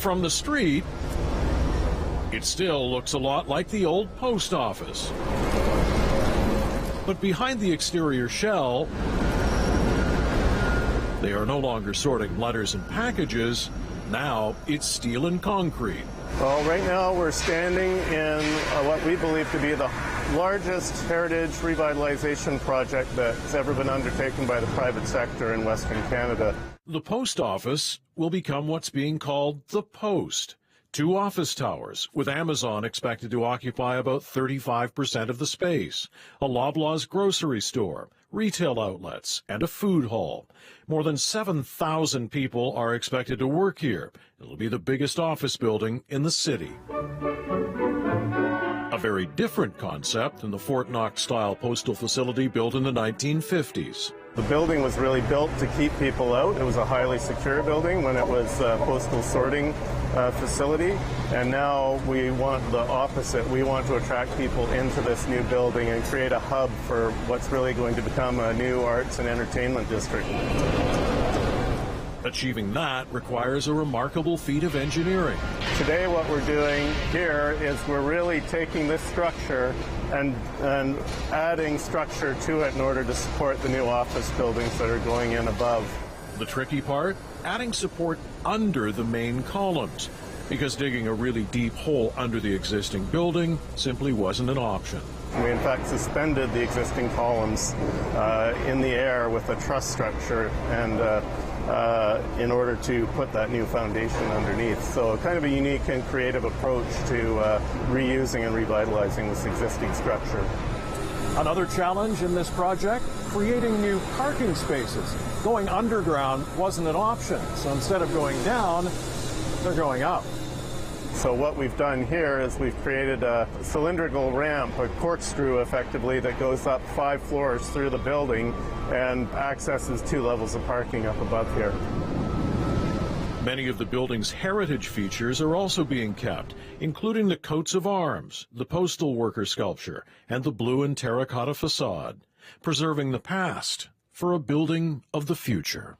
From the street, it still looks a lot like the old post office. But behind the exterior shell, they are no longer sorting letters and packages. Now it's steel and concrete. Well, right now we're standing in what we believe to be the largest heritage revitalization project that's ever been undertaken by the private sector in Western Canada. The post office will become what's being called the Post. 2 office towers, with Amazon expected to occupy about 35% of the space, a Loblaws grocery store, retail outlets, and a food hall. More than 7,000 people are expected to work here. It'll be the biggest office building in the city. A very different concept than the Fort Knox-style postal facility built in the 1950s. The building was really built to keep people out. It was a highly secure building when it was a postal sorting facility, and now we want the opposite. We want to attract people into this new building and create a hub for what's really going to become a new arts and entertainment district. Achieving that requires a remarkable feat of engineering. Today what we're doing here is we're really taking this structure and adding structure to it in order to support the new office buildings that are going in above. The tricky part? Adding support under the main columns, because digging a really deep hole under the existing building simply wasn't an option. We in fact suspended the existing columns in the air with a truss structure and in order to put that new foundation underneath. So kind of a unique and creative approach to reusing and revitalizing this existing structure. Another challenge in this project, creating new parking spaces. Going underground wasn't an option, so instead of going down, they're going up. So what we've done here is we've created a cylindrical ramp, a corkscrew effectively, that goes up 5 floors through the building and accesses 2 levels of parking up above here. Many of the building's heritage features are also being kept, including the coats of arms, the postal worker sculpture, and the blue and terracotta facade, preserving the past for a building of the future.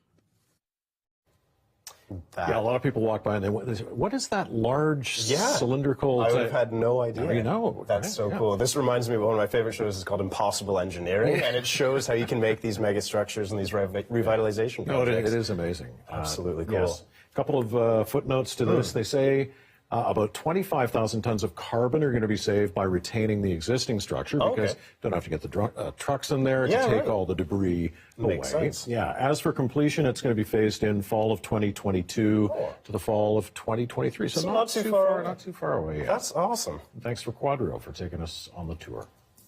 Yeah, a lot of people walk by and they say, what is that large cylindrical... I would have had no idea. You know. That's so cool. This reminds me of one of my favorite shows. It's called Impossible Engineering, and it shows how you can make these megastructures and these revitalization projects. It is amazing. Absolutely cool. Yes. A couple of footnotes to this. They say about 25,000 tons of carbon are going to be saved by retaining the existing structure because you don't have to get the trucks in there to take all the debris away. Makes sense. Yeah. As for completion, it's going to be phased in fall of 2022 to the fall of 2023. So not too far away. That's awesome. Thanks for Quadrio for taking us on the tour.